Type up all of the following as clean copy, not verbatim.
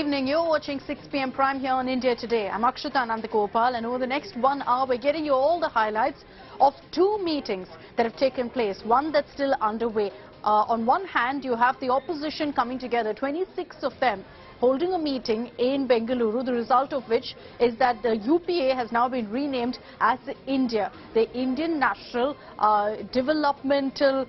evening. You're watching 6 p.m. Prime here on India Today. I'm Akshita and Nandagopal, and over the next 1 hour, we're getting you all the highlights of two meetings that have taken place, one that's still underway. On one hand, you have the opposition coming together, 26 of them, holding a meeting in Bengaluru, the result of which is that the UPA has now been renamed as I.N.D.I.A, the Indian National Developmental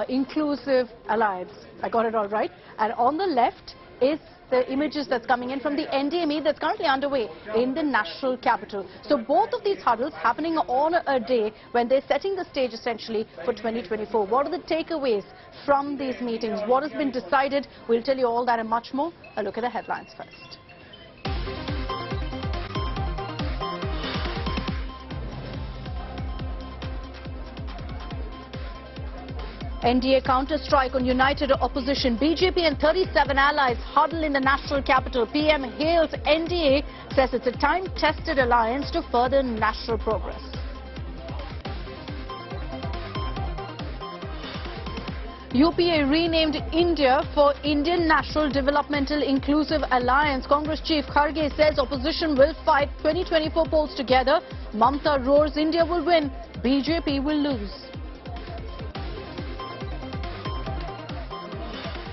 Inclusive Alliance. I got it all right. And on the left is the images that's coming in from the NDME that's currently underway in the national capital. So both of these huddles happening on a day when they're setting the stage essentially for 2024. What are the takeaways from these meetings? What has been decided? We'll tell you all that and much more. A look at the headlines first. NDA counter-strike on united opposition. BJP and 37 allies huddle in the national capital. PM hails NDA, says it's a time-tested alliance to further national progress. UPA renamed India for Indian National Developmental Inclusive Alliance. Congress Chief Kharge says opposition will fight 2024 polls together. Mamata roars India will win, BJP will lose.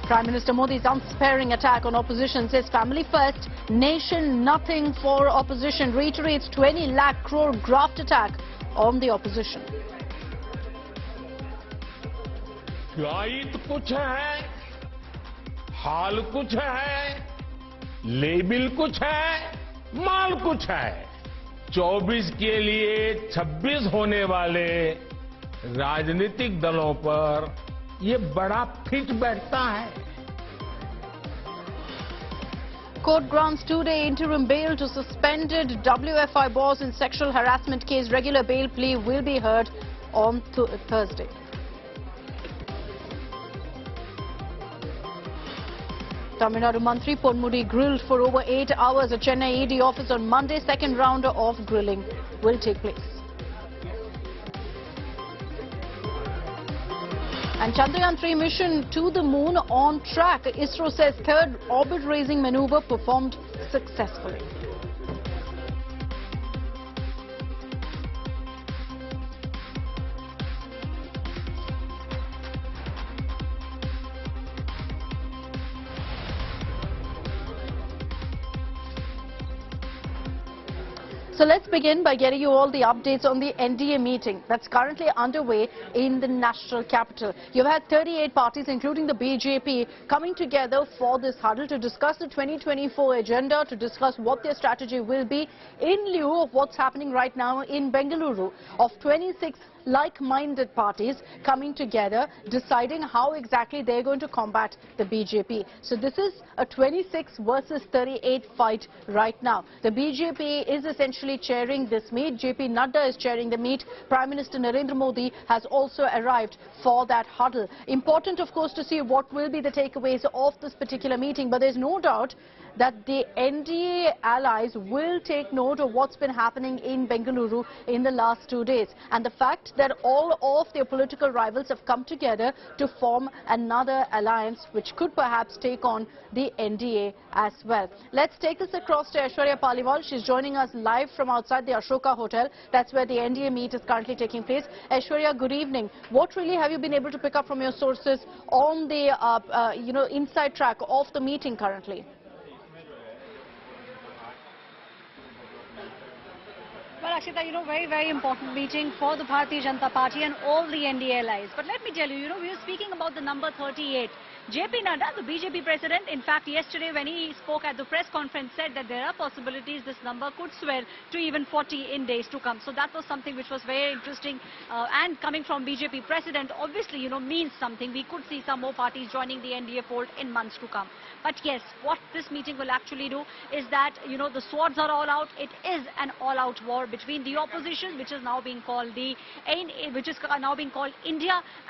Prime Minister Modi's unsparing attack on opposition, says family first, nation nothing for opposition, reiterates 20 lakh crore graft attack on the opposition. Guide कुछ है, हाल कुछ है, लेबिल कुछ है, माल कुछ है। 24 के लिए 26 होने वाले राजनीतिक दलों पर ये बड़ा फिट बैठता है। Court grants 2-day interim bail to suspended WFI boss in sexual harassment case. Regular bail plea will be heard on Thursday. Tamil Nadu Mantri Ponmudi grilled for over 8 hours at Chennai ED office on Monday. Second round of grilling will take place. And Chandrayaan 3 mission to the moon on track. ISRO says third orbit-raising maneuver performed successfully. So let's begin by getting you all the updates on the NDA meeting that's currently underway in the national capital. You've had 38 parties, including the BJP, coming together for this huddle to discuss the 2024 agenda, to discuss what their strategy will be in lieu of what's happening right now in Bengaluru. Of 26 like-minded parties coming together, deciding how exactly they're going to combat the BJP. So this is a 26 versus 38 fight right now. The BJP is essentially chairing this meet. JP Nadda is chairing the meet. Prime Minister Narendra Modi has also arrived for that huddle. Important, of course, to see what will be the takeaways of this particular meeting, but there's no doubt that the NDA allies will take note of what's been happening in Bengaluru in the last 2 days. And the fact that all of their political rivals have come together to form another alliance which could perhaps take on the NDA as well. Let's take this across to Aishwarya Paliwal. She's joining us live from outside the Ashoka Hotel. That's where the NDA meet is currently taking place. Aishwarya, good evening. What really have you been able to pick up from your sources on the inside track of the meeting currently? Well, Akshita, very, very important meeting for the Bharatiya Janata Party and all the NDA allies. But let me tell you, we were speaking about the number 38. JP Nadda, the BJP president, in fact, yesterday when he spoke at the press conference, said that there are possibilities this number could swell to even 40 in days to come. So that was something which was very interesting. And coming from BJP president, obviously, means something. We could see some more parties joining the NDA fold in months to come. But yes, what this meeting will actually do is that, the swords are all out. It is an all-out war between the opposition, which is now being called India,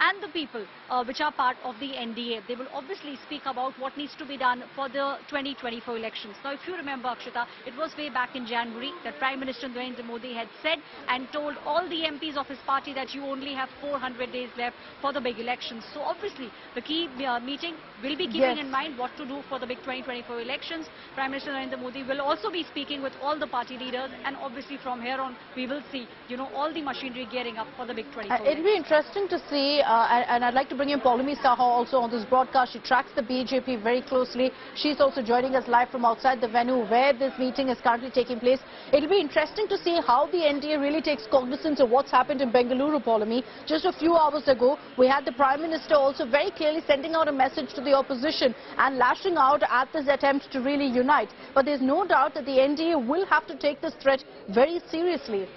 and the people, which are part of the NDA. They will will obviously speak about what needs to be done for the 2024 elections. Now, if you remember, Akshita, it was way back in January that Prime Minister Narendra Modi had said and told all the MPs of his party that you only have 400 days left for the big elections. So obviously, the key meeting will be keeping in mind what to do for the big 2024 elections. Prime Minister Narendra Modi will also be speaking with all the party leaders, and obviously from here on, we will see, all the machinery gearing up for the big 2024 It'll be interesting to see, and I'd like to bring in Paulami Saha also on this broadcast. She tracks the BJP very closely. She's also joining us live from outside the venue where this meeting is currently taking place. It'll be interesting to see how the NDA really takes cognizance of what's happened in Bengaluru, Paulami. Just a few hours ago, we had the Prime Minister also very clearly sending out a message to the opposition and lashing out at this attempt to really unite. But there's no doubt that the NDA will have to take this threat very seriously.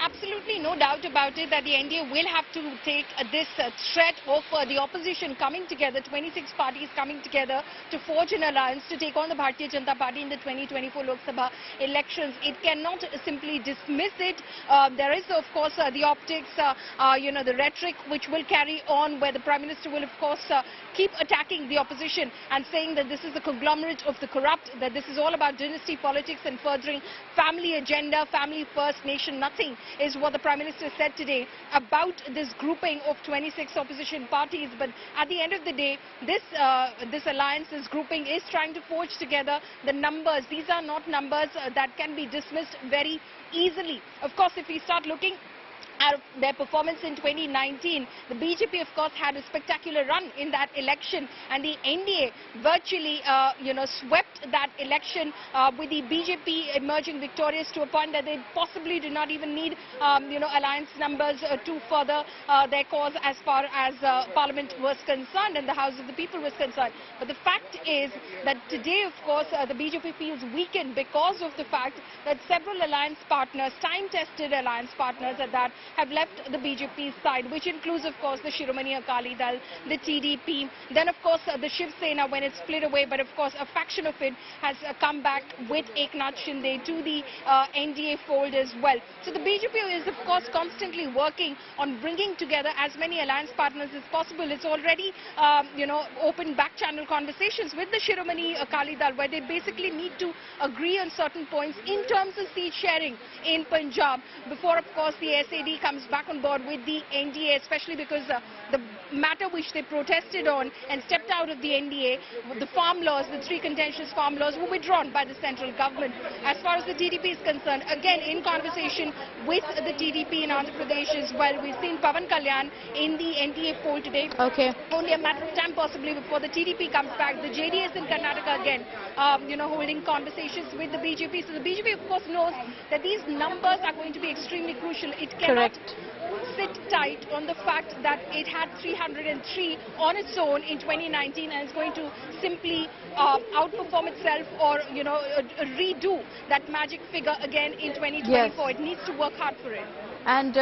Absolutely no doubt about it that the NDA will have to take this threat of the opposition coming together, 26 parties coming together to forge an alliance to take on the Bharatiya Janata Party in the 2024 Lok Sabha elections. It cannot simply dismiss it. There is, of course, the optics, the rhetoric which will carry on, where the Prime Minister will, of course, keep attacking the opposition and saying that this is the conglomerate of the corrupt, that this is all about dynasty politics and furthering family agenda, family first, nation nothing, is what the Prime Minister said today about this grouping of 26 opposition parties. But at the end of the day, this alliance, this grouping is trying to forge together the numbers. These are not numbers that can be dismissed very easily. Of course, if we start looking at their performance in 2019, the BJP, of course, had a spectacular run in that election, and the NDA virtually, swept that election with the BJP emerging victorious to a point that they possibly do not even need, alliance numbers to further their cause as far as Parliament was concerned and the House of the People was concerned. But the fact is that today, of course, the BJP feels weakened because of the fact that several alliance partners, time-tested alliance partners at that, have left the BJP's side, which includes, of course, the Shiromani Akali Dal, the TDP, then, of course, the Shiv Sena when it split away, but, of course, a faction of it has come back with Eknath Shinde to the NDA fold as well. So the BJP is, of course, constantly working on bringing together as many alliance partners as possible. It's already, open back-channel conversations with the Shiromani Akali Dal, where they basically need to agree on certain points in terms of seat sharing in Punjab before, of course, the SAD comes back on board with the NDA, especially because the matter which they protested on and stepped out of the NDA, the farm laws, the three contentious farm laws, were withdrawn by the central government. As far as the TDP is concerned, again, in conversation with the TDP in Andhra Pradesh as well, we've seen Pawan Kalyan in the NDA poll today. Okay. Only a matter of time possibly before the TDP comes back. The JDS in Karnataka again, holding conversations with the BJP. So the BJP, of course, knows that these numbers are going to be extremely crucial. It cannot sit tight on the fact that it had 303 on its own in 2019 and is going to simply outperform itself or, redo that magic figure again in 2024. Yes. It needs to work hard for it. And,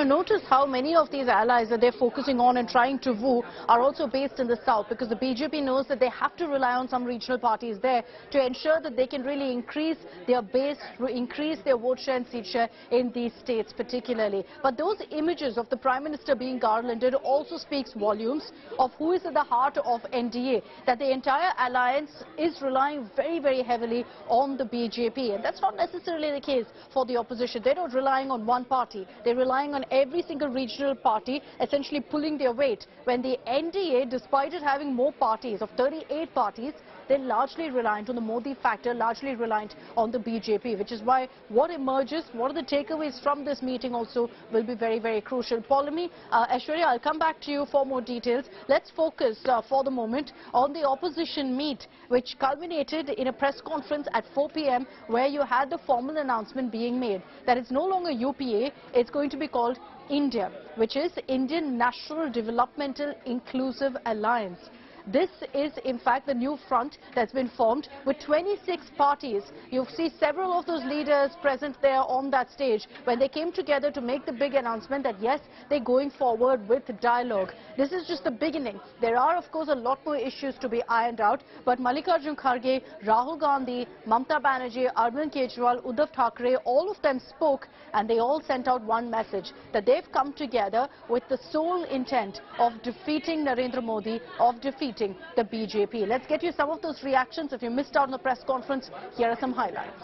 notice how many of these allies that they're focusing on and trying to woo are also based in the south, because the BJP knows that they have to rely on some regional parties there to ensure that they can really increase their base, increase their vote share and seat share in these states particularly. But those images of the Prime Minister being garlanded also speaks volumes of who is at the heart of NDA, that the entire alliance is relying very, very heavily on the BJP. And that's not necessarily the case for the opposition. They're not relying on one party. They're relying on every single regional party, essentially pulling their weight. When the NDA, despite it having more parties, of 38 parties, they're largely reliant on the Modi factor, largely reliant on the BJP, which is why what emerges, what are the takeaways from this meeting also will be very, very crucial. Paulami, Aishwarya, I'll come back to you for more details. Let's focus for the moment on the opposition meet, which culminated in a press conference at 4 p.m. where you had the formal announcement being made that it's no longer UPA, it's going to be called I.N.D.I.A, which is Indian National Developmental Inclusive Alliance. This is in fact the new front that's been formed with 26 parties. You see several of those leaders present there on that stage when they came together to make the big announcement that yes, they're going forward with dialogue. This is just the beginning. There are of course a lot more issues to be ironed out, but Mallikarjun Kharge, Rahul Gandhi, Mamata Banerjee, Arvind, Kejriwal, Uddhav Thackeray, all of them spoke and they all sent out one message that they've come together with the sole intent of defeating Narendra Modi, of defeating the BJP. Let's get you some of those reactions. If you missed out on the press conference, here are some highlights.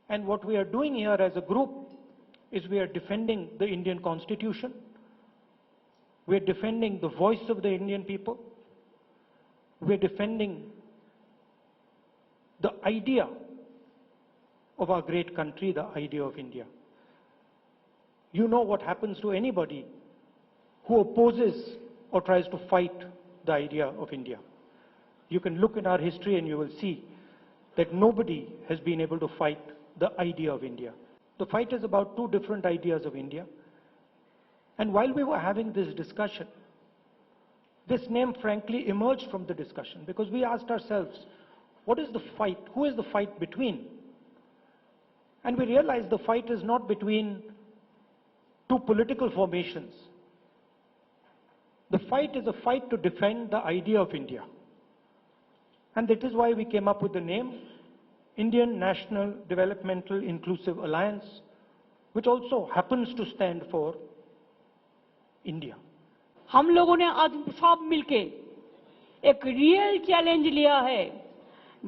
And what we are doing here as a group is we are defending the Indian Constitution. We are defending the voice of the Indian people. We are defending the idea of our great country, the idea of India. You know what happens to anybody who opposes or tries to fight the idea of India. You can look in our history and you will see that nobody has been able to fight the idea of India. The fight is about two different ideas of India. And while we were having this discussion, this name frankly emerged from the discussion because we asked ourselves, what is the fight? Who is the fight between? And we realized the fight is not between two political formations. The fight is a fight to defend the idea of India. And that is why we came up with the name Indian National Developmental Inclusive Alliance, which also happens to stand for India. हम लोगों ने आज सब मिलके एक real challenge लिया है।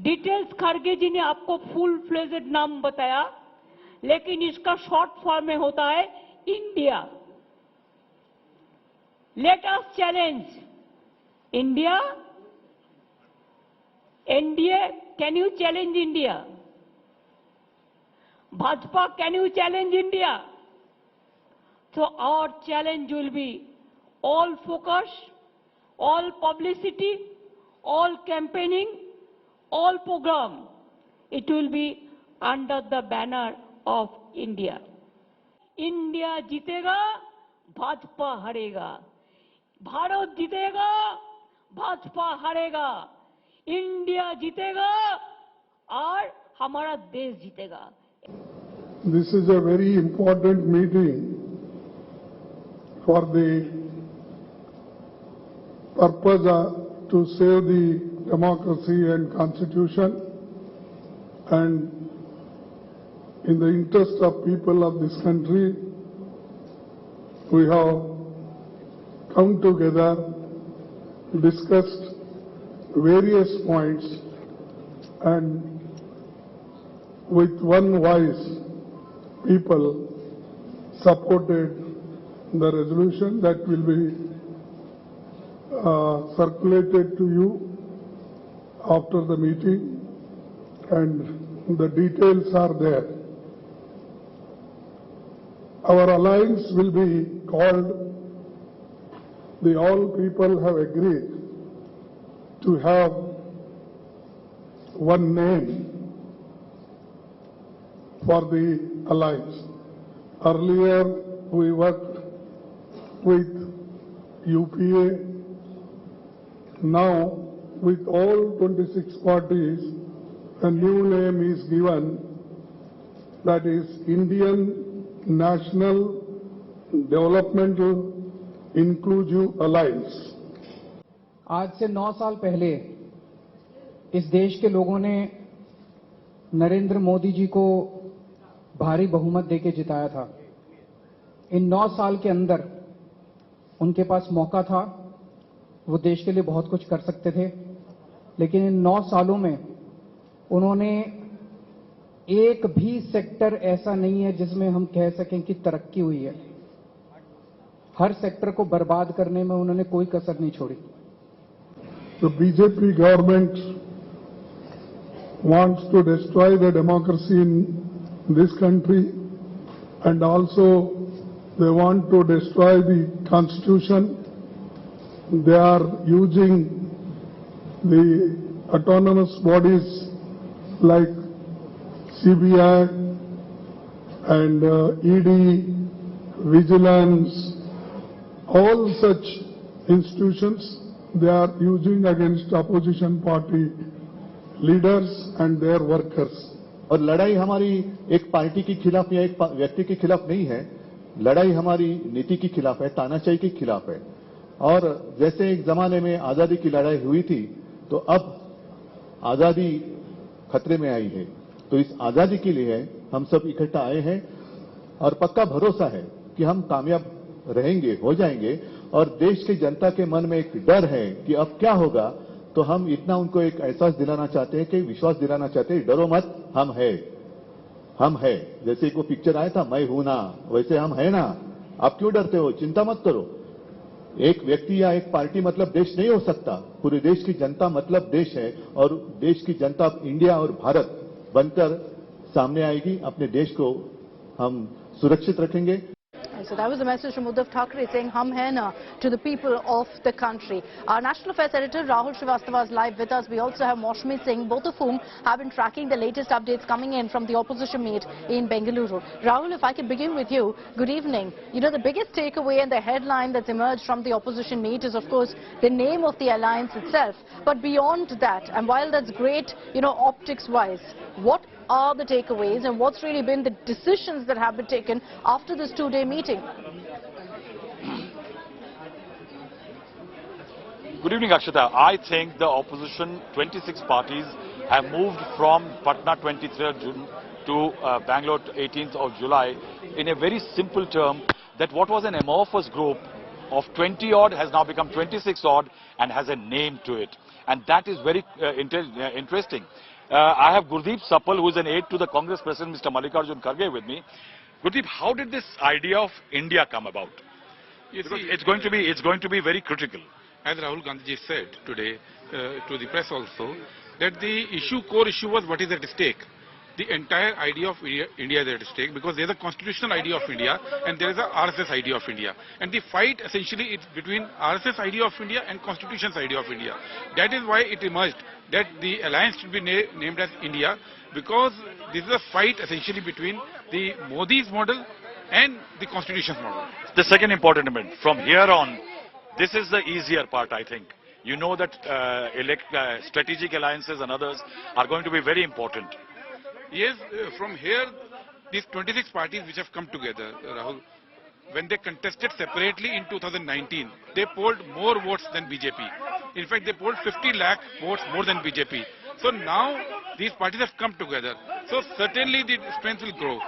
Details खड़गे जी ने आपको फुल फ्लेजेड नाम बताया, लेकिन इसका शॉर्ट फॉर्म में होता है India. Let us challenge India. NDA, can you challenge India? Bhajpa, can you challenge India? So our challenge will be all focus, all publicity, all campaigning, all program. It will be under the banner of India. India जीतेगा, भाजपा हारेगा। भारत जीतेगा, भाजपा हारेगा। India जीतेगा और हमारा देश जीतेगा। This is a very important meeting for the purpose to save the democracy and constitution, and in the interest of people of this country, we have come together, discussed various points, and with one voice, people supported the resolution that will be circulated to you after the meeting, and the details are there. Our alliance will be called, the all people have agreed to have one name for the alliance. Earlier we worked with UPA. Now with all 26 parties, a new name is given, that is Indian National Developmental Inclusive Alliance. आज से 9 साल पहले इस देश के लोगों ने नरेंद्र मोदी जी को भारी बहुमत देके जिताया था। इन 9 साल के अंदर उनके पास मौका था, वो देश के लिए बहुत कुछ कर सकते थे, लेकिन इन 9 सालों में उन्होंने एक भी सेक्टर ऐसा नहीं है जिसमें हम कह सकें कि तरक्की हुई है। हर सेक्टर को बर्बाद करने में उन्होंने कोई कसर नहीं छोड़ी। The BJP government wants to destroy the democracy in this country, and also they want to destroy the constitution. They are using the autonomous bodies like CBI and ED, vigilance, all such institutions they are using against opposition party leaders and their workers. और लड़ाई हमारी एक party के खिलाफ या एक व्यक्ति के खिलाफ नहीं है, लड़ाई हमारी नीति के खिलाफ है, तानाशाही के खिलाफ है। और जैसे एक जमाने में आजादी की लड़ाई हुई थी, तो अब आजादी खतरे में आई है। तो इस आजादी के लिए हम सब इकट्ठा आए हैं और पक्का भरोसा है कि हम कामयाब रहेंगे, हो जाएंगे। और देश की जनता के मन में एक डर है कि अब क्या होगा, तो हम इतना उनको एक एहसास दिलाना चाहते हैं, कि विश्वास दिलाना चाहते हैं, डरो मत, हम है। जैसे एक वो पिक्चर आया था, मैं हूं ना, वैसे हम है ना, आप क्यों डरते हो, चिंता मत करो। एक व्यक्ति या एक पार्टी मतलब देश नहीं हो सकता, पूरे देश की जनता मतलब देश है। और देश की जनता इंडिया और भारत बनकर सामने आएगी, अपने देश को हम सुरक्षित रखेंगे। So that was a message from Uddhav Thackeray saying hum hai na to the people of the country. Our National Affairs Editor Rahul Srivastava is live with us. We also have Maushmi Singh, both of whom have been tracking the latest updates coming in from the opposition meet in Bengaluru. Rahul, if I could begin with you, good evening. You know, the biggest takeaway and the headline that's emerged from the opposition meet is, of course, the name of the alliance itself. But beyond that, and while that's great, you know, optics-wise, what are the takeaways and what's really been the decisions that have been taken after this two-day meeting? Good evening, Akshita. I think the opposition 26 parties have moved from Patna 23rd June to Bangalore 18th of July in a very simple term, that what was an amorphous group of 20 odd has now become 26 odd and has a name to it. And that is very interesting. I have Gurdeep Sapal, who is an aide to the Congress President, Mr. Mallikarjun Kharge, with me. Gurdeep, how did this idea of India come about? Because it's going to be very critical. As Rahul Gandhi said today to the press also, that the core issue was what is at stake. The entire idea of India is at stake, because there is a constitutional idea of India and there is a RSS idea of India. And the fight essentially is between RSS idea of India and Constitution's idea of India. That is why it emerged that the alliance should be named as India, because this is a fight essentially between the Modi's model and the Constitution's model. The second important element, from here on, this is the easier part, I think. You know that strategic alliances and others are going to be very important. Yes, from here, these 26 parties which have come together, Rahul, when they contested separately in 2019, they polled more votes than BJP. In fact, they polled 50 lakh votes more than BJP. So now these parties have come together. So certainly the strength will grow.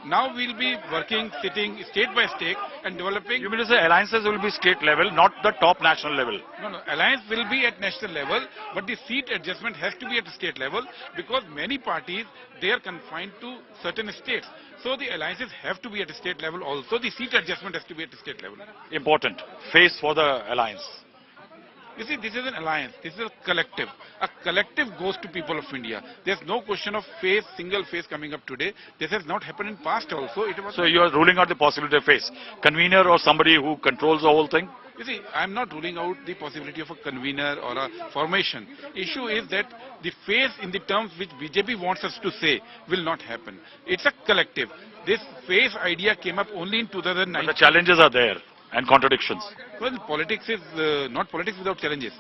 Now we'll be working, sitting state by state and developing. You mean to say alliances will be state level, not the top national level? No, alliance will be at national level, but the seat adjustment has to be at the state level, because many parties, they are confined to certain states. So the alliances have to be at the state level also. The seat adjustment has to be at the state level. Important. Face for the alliance. You see, this is an alliance. This is a collective. A collective goes to people of India. There's no question of face, single face coming up today. This has not happened in past also. So you are ruling out the possibility of face. Convener or somebody who controls the whole thing? You see, I'm not ruling out the possibility of a convener or a formation. Issue is that the face in the terms which BJP wants us to say will not happen. It's a collective. This face idea came up only in 2019. But the challenges are there and contradictions. Well, politics is not politics without challenges.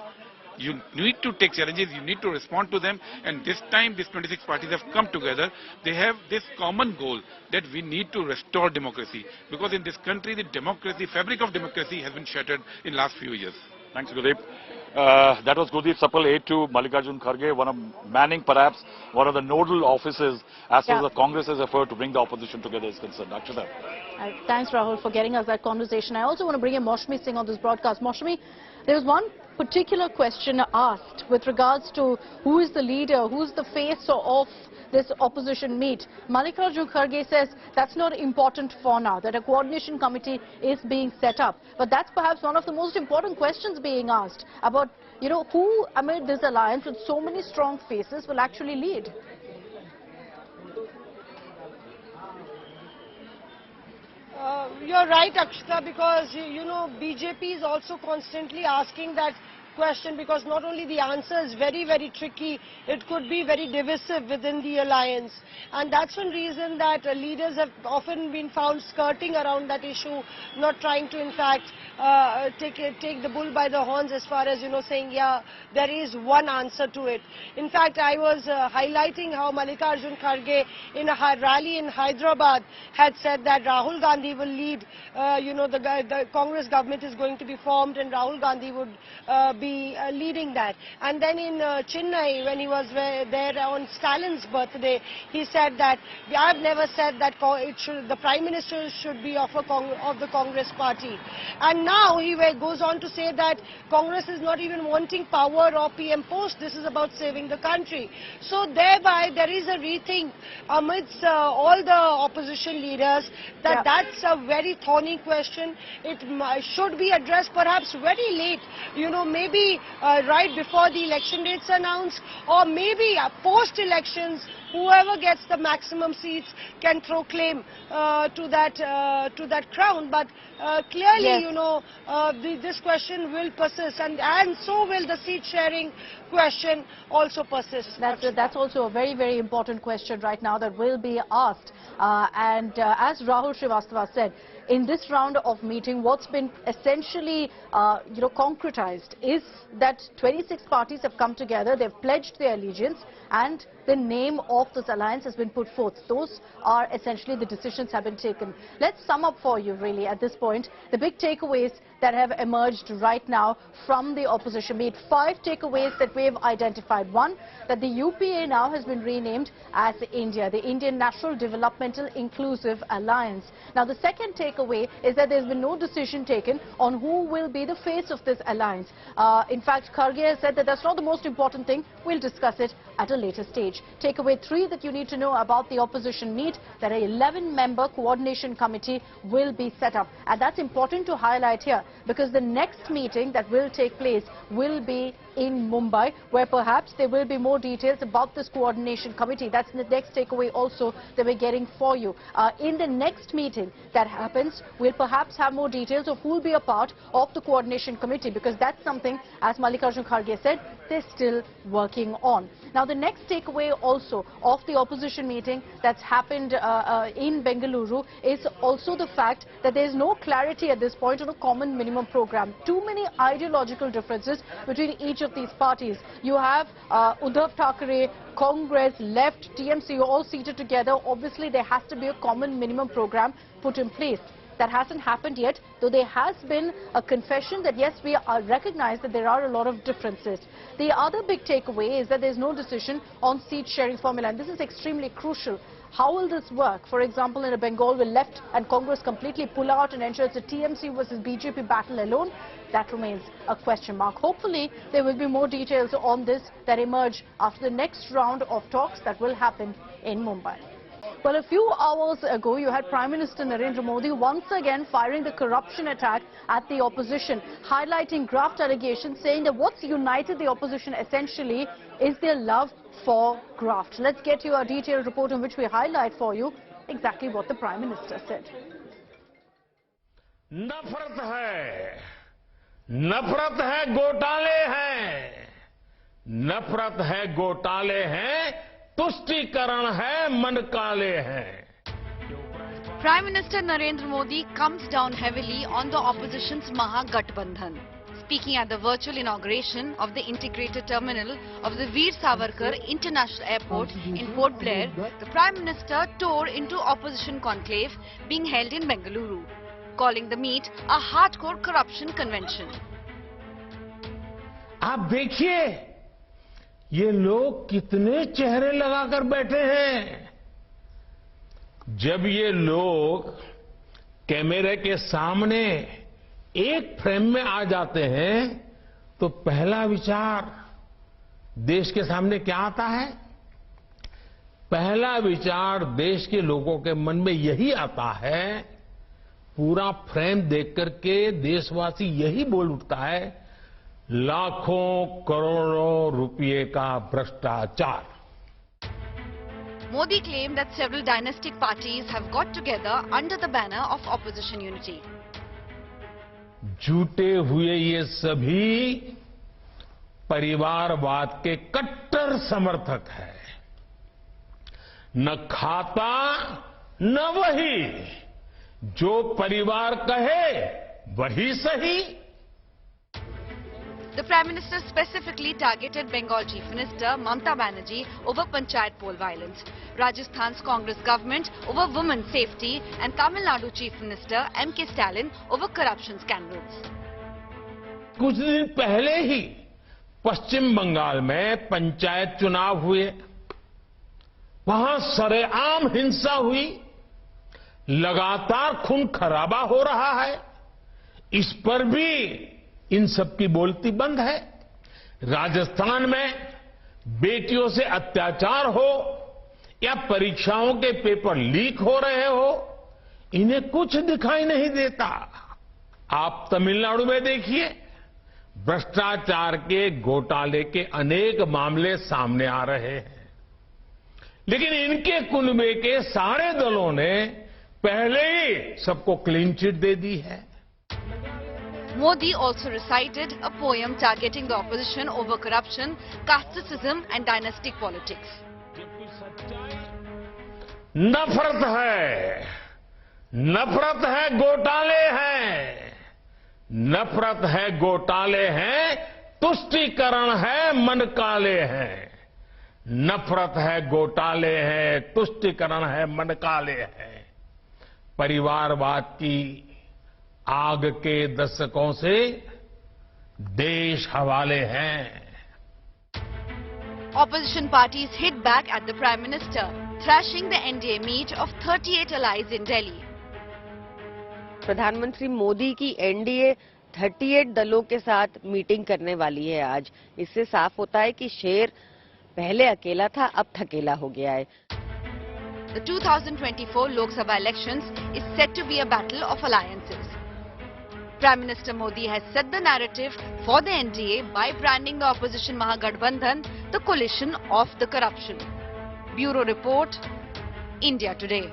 You need to take challenges, you need to respond to them, and this time these 26 parties have come together. They have this common goal that we need to restore democracy, because in this country the democracy, fabric of democracy has been shattered in last few years. Thanks, Gurdeep. That was Gurdeep Sapal, aide to Mallikarjun Kharge, one of manning perhaps one of the nodal offices as far as the Congress's effort to bring the opposition together is concerned. Akshita. Thanks, Rahul, for getting us that conversation. I also want to bring in Maushmi Singh on this broadcast. Maushmi, there was one particular question asked with regards to who is the leader, who's the face of this opposition meet. Mallikarjun Kharge says that's not important for now, that a coordination committee is being set up. But that's perhaps one of the most important questions being asked about, you know, who amid this alliance with so many strong faces will actually lead. You're right, Akshita, because, you know, BJP is also constantly asking that question, because not only the answer is very, very tricky, it could be very divisive within the alliance. And that's one reason that leaders have often been found skirting around that issue, not trying to in fact take the bull by the horns as far as, saying, yeah, there is one answer to it. In fact, I was highlighting how Mallikarjun Kharge in a rally in Hyderabad had said that Rahul Gandhi will lead, the Congress government is going to be formed and Rahul Gandhi would be leading that. And then in Chennai, when he was there on Stalin's birthday, he said that, I've never said that the Prime Minister should be of the Congress party. And now he goes on to say that Congress is not even wanting power or PM post, this is about saving the country. So thereby there is a rethink amidst all the opposition leaders that that's a very thorny question. It should be addressed perhaps very late, maybe right before the election dates announced, or maybe post-elections. Whoever gets the maximum seats can throw claim to that crown. But clearly, this question will persist, and so will the seat sharing question also persist. That's also a very, very important question right now that will be asked. As Rahul Srivastava said, in this round of meeting, what's been essentially, concretized is that 26 parties have come together, they've pledged their allegiance, and the name of this alliance has been put forth. Those are essentially the decisions have been taken. Let's sum up for you really at this point the big takeaways that have emerged right now from the opposition. Be it 5 takeaways that we have identified. One, that the UPA now has been renamed as INDIA, the Indian National Developmental Inclusive Alliance. Now the second takeaway is that there's been no decision taken on who will be the face of this alliance. In fact, Kharge has said that that's not the most important thing. We'll discuss it at a later stage. Takeaway 3 that you need to know about the opposition meet, that an 11-member coordination committee will be set up. And that's important to highlight here, because the next meeting that will take place will be in Mumbai, where perhaps there will be more details about this coordination committee. That's the next takeaway also that we're getting for you. In the next meeting that happens, we'll perhaps have more details of who will be a part of the coordination committee, because that's something, as Mallikarjun Kharge said, they're still working on. Now, the next takeaway also of the opposition meeting that's happened in Bengaluru is also the fact that there is no clarity at this point on a common minimum program. Too many ideological differences between each of these parties. You have Uddhav Thackeray, Congress, Left, TMC, all seated together. Obviously, there has to be a common minimum program put in place. That hasn't happened yet, though there has been a confession that yes, we recognize that there are a lot of differences. The other big takeaway is that there's no decision on seat sharing formula, and this is extremely crucial. How will this work? For example, in a Bengal, will Left and Congress completely pull out and ensure it's a TMC versus BJP battle alone? That remains a question mark. Hopefully, there will be more details on this that emerge after the next round of talks that will happen in Mumbai. Well, a few hours ago, you had Prime Minister Narendra Modi once again firing the corruption attack at the opposition, highlighting graft allegations, saying that what's united the opposition essentially is their love for graft. Let's get you a detailed report in which we highlight for you exactly what the Prime Minister said. नफरत है घोटाले हैं, नफरत है घोटाले हैं, तुष्टीकरण है मन काले हैं. Prime Minister Narendra Modi comes down heavily on the opposition's Mahagathbandhan. Speaking at the virtual inauguration of the integrated terminal of the Veer Savarkar International Airport in Port Blair, the Prime Minister tore into opposition conclave being held in Bengaluru, calling the meet a hardcore corruption convention. आप देखिए ये लोग कितने चेहरे लगाकर बैठे हैं. जब ये लोग कैमरे के सामने एक फ्रेम में आ जाते हैं तो पहला विचार देश के सामने क्या आता है? पहला विचार देश के लोगों के मन में यही आता है, पूरा फ्रेम देख करके देशवासी यही बोल उठता है, लाखों करोड़ों रुपए का भ्रष्टाचार. Modi claimed that several dynastic parties have got together under the banner of opposition unity. झूठे हुए ये सभी परिवारवाद के कट्टर समर्थक है। न खाता न वही, जो परिवार कहे वही सही। The Prime Minister specifically targeted Bengal Chief Minister Mamata Banerjee over panchayat poll violence, Rajasthan's Congress government over women's safety, and Tamil Nadu Chief Minister M K Stalin over corruption scandals. कुछ दिन पहले ही पश्चिम बंगाल में पंचायत चुनाव हुए, वहां सरेआम हिंसा हुई, लगातार खून खराबा हो रहा है। इस पर भी इन सब की बोलती बंद है। राजस्थान में बेटियों से अत्याचार हो या परीक्षाओं के पेपर लीक हो रहे हो, इन्हें कुछ दिखाई नहीं देता। आप तमिलनाडु में देखिए, भ्रष्टाचार के घोटाले के अनेक मामले सामने आ रहे हैं, लेकिन इनके कुनबे के सारे दलों ने पहले ही सबको क्लीन चिट दे दी है। Modi also recited a poem targeting the opposition over corruption, casteism and dynastic politics. नफरत है, घोटाले हैं, नफरत है, घोटाले हैं, तुष्टीकरण है, मन काले हैं। नफरत है, घोटाले हैं, तुष्टीकरण है, मन काले हैं। परिवारवाद की आग के दशकों से देश हवाले हैं। Opposition parties hit back at the Prime Minister, thrashing the NDA meet of 38 allies in Delhi. प्रधानमंत्री मोदी की एनडीए 38 दलों के साथ मीटिंग करने वाली है आज। इससे साफ होता है कि शेर पहले अकेला था, अब थकेला हो गया है। The 2024 Lok Sabha elections is set to be a battle of alliances. Prime Minister Modi has set the narrative for the NDA by branding the opposition Mahagathbandhan the coalition of the corruption. Bureau Report, India Today.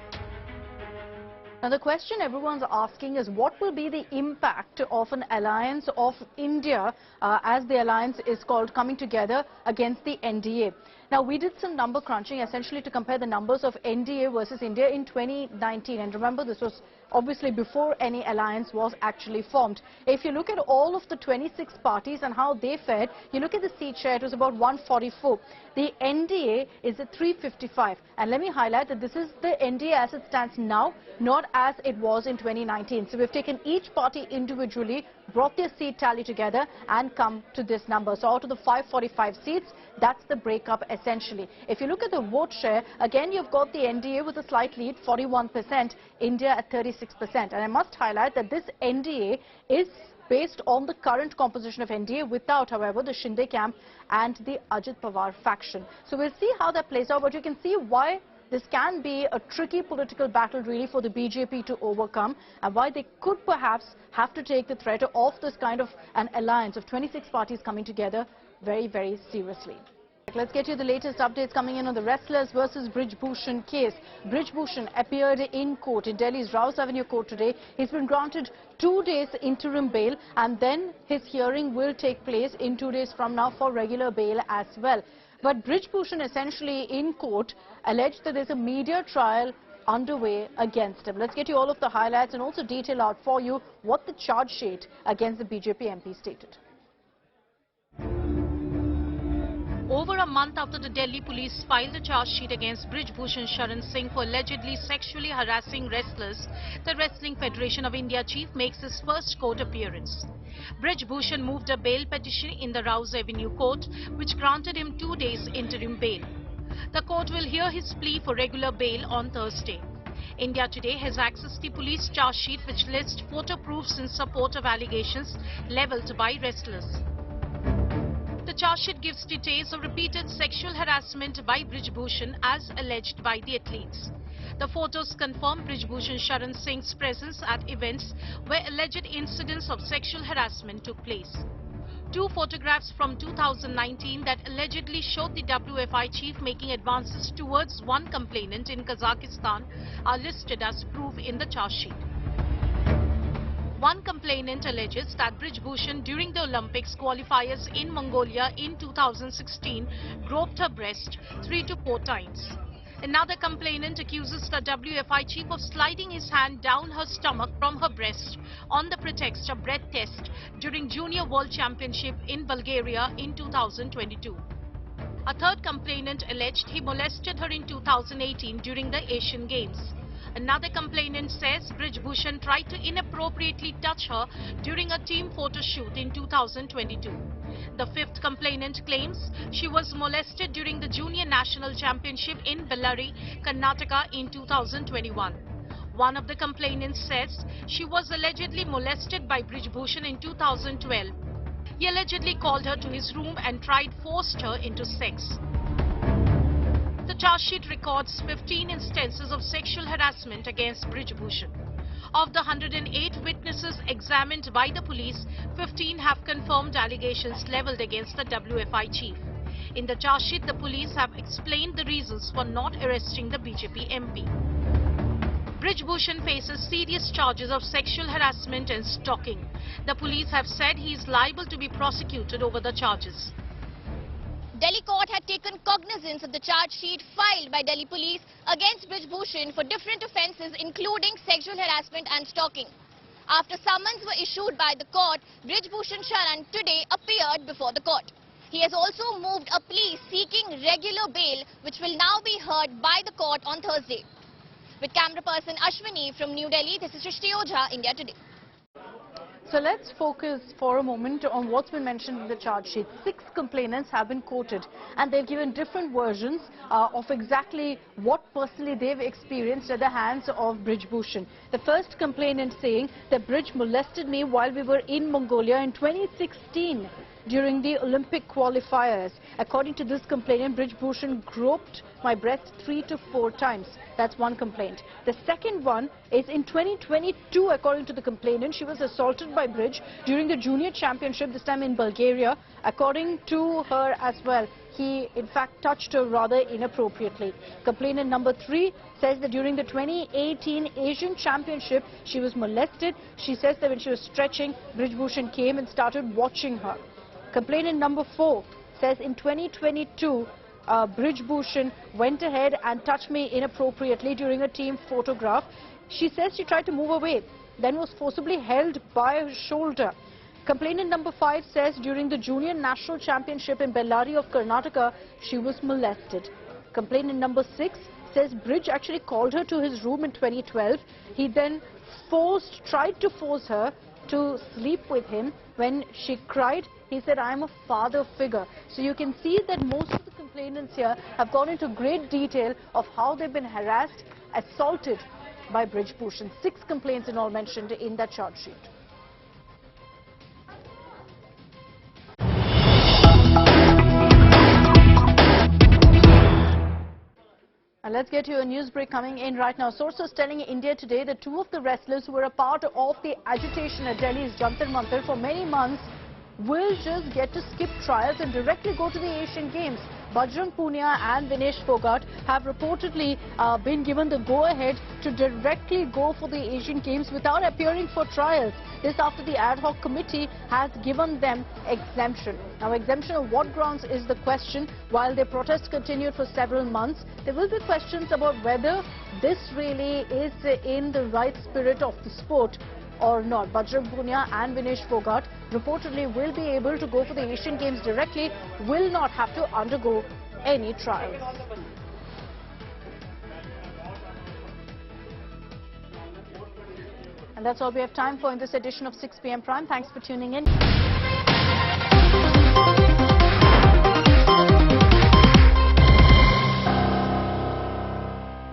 Now the question everyone's asking is what will be the impact of an alliance of India as the alliance is called coming together against the NDA. Now we did some number crunching essentially to compare the numbers of NDA versus India in 2019, and remember this was obviously before any alliance was actually formed. If you look at all of the 26 parties and how they fared, you look at the seat share, it was about 144. The NDA is at 355, and let me highlight that this is the NDA as it stands now, not as it was in 2019. So we've taken each party individually, brought their seat tally together and come to this number. So out of the 545 seats, that's the breakup essentially. If you look at the vote share, again you've got the NDA with a slight lead, 41%, India at 36%. And I must highlight that this NDA is based on the current composition of NDA without, however, the Shinde camp and the Ajit Pawar faction. So we'll see how that plays out, but you can see why this can be a tricky political battle really for the BJP to overcome, and why they could perhaps have to take the threat of this kind of an alliance of 26 parties coming together very, very seriously. Let's get you the latest updates coming in on the wrestlers versus Brij Bhushan case. Brij Bhushan appeared in court in Delhi's Rouse Avenue court today. He's been granted 2 days interim bail, and then his hearing will take place in 2 days from now for regular bail as well. But Brij Bhushan essentially in court alleged that there's a media trial underway against him. Let's get you all of the highlights and also detail out for you what the charge sheet against the BJP MP stated. Over a month after the Delhi police filed a charge sheet against Brij Bhushan Sharan Singh for allegedly sexually harassing wrestlers, the Wrestling Federation of India chief makes his first court appearance. Brij Bhushan moved a bail petition in the Rouse Avenue court, which granted him 2 days interim bail. The court will hear his plea for regular bail on Thursday. India Today has accessed the police charge sheet, which lists photo proofs in support of allegations levelled by wrestlers. The charge sheet gives details of repeated sexual harassment by Brij Bhushan as alleged by the athletes. The photos confirm Brij Bhushan Sharan Singh's presence at events where alleged incidents of sexual harassment took place. 2 photographs from 2019 that allegedly showed the WFI chief making advances towards one complainant in Kazakhstan are listed as proof in the charge sheet. One complainant alleges that Brij Bhushan during the Olympics qualifiers in Mongolia in 2016 groped her breast 3 to 4 times. Another complainant accuses the WFI chief of sliding his hand down her stomach from her breast on the pretext of breath test during Junior World Championship in Bulgaria in 2022. A third complainant alleged he molested her in 2018 during the Asian Games. Another complainant says Brij Bhushan tried to inappropriately touch her during a team photo shoot in 2022. The fifth complainant claims she was molested during the Junior National Championship in Bellary, Karnataka in 2021. One of the complainants says she was allegedly molested by Brij Bhushan in 2012. He allegedly called her to his room and forced her into sex. The charge sheet records 15 instances of sexual harassment against Brij Bhushan. Of the 108 witnesses examined by the police, 15 have confirmed allegations levelled against the WFI chief. In the charge sheet, the police have explained the reasons for not arresting the BJP MP. Brij Bhushan faces serious charges of sexual harassment and stalking. The police have said he is liable to be prosecuted over the charges. Delhi court had taken cognizance of the charge sheet filed by Delhi police against Brij Bhushan for different offences including sexual harassment and stalking. After summons were issued by the court, Brij Bhushan Sharan today appeared before the court. He has also moved a plea seeking regular bail, which will now be heard by the court on Thursday. With camera person Ashwini from New Delhi, this is Shrishti Ojha, India Today. So let's focus for a moment on what's been mentioned in the charge sheet. 6 complainants have been quoted and they've given different versions of exactly what personally they've experienced at the hands of Brij Bhushan. The first complainant saying that Brij molested me while we were in Mongolia in 2016 during the Olympic qualifiers. According to this complainant, Brij Bhushan groped my breast 3 to 4 times. That's one complaint. The second one is in 2022, according to the complainant, she was assaulted by Brij during the junior championship, this time in Bulgaria. According to her as well, he in fact touched her rather inappropriately. Complainant number 3 says that during the 2018 Asian Championship, she was molested. She says that when she was stretching, Brij Bhushan came and started watching her. Complainant number 4 says in 2022, Brij Bhushan went ahead and touched me inappropriately during a team photograph. She says she tried to move away, then was forcibly held by her shoulder. Complainant number 5 says during the Junior National Championship in Bellary of Karnataka, she was molested. Complainant number 6 says Brij actually called her to his room in 2012. He then tried to force her to sleep with him. When she cried, he said, "I am a father figure." So you can see that most of the complainants here have gone into great detail of how they've been harassed, assaulted by Brij Bhushan. 6 complaints in all mentioned in that charge sheet. And let's get to a news break coming in right now. Sources telling India Today that 2 of the wrestlers who were a part of the agitation at Delhi's Jantar Mantar for many months will just get to skip trials and directly go to the Asian Games. Bajrang Punia and Vinesh Fogart have reportedly been given the go-ahead to directly go for the Asian Games without appearing for trials. This after the ad hoc committee has given them exemption. Now, exemption on what grounds is the question. While their protest continued for several months, there will be questions about whether this really is in the right spirit of the sport or not. Bajrang Punia and Vinesh Fogart reportedly will be able to go for the Asian Games directly, will not have to undergo any trials. And that's all we have time for in this edition of 6 PM Prime. Thanks for tuning in.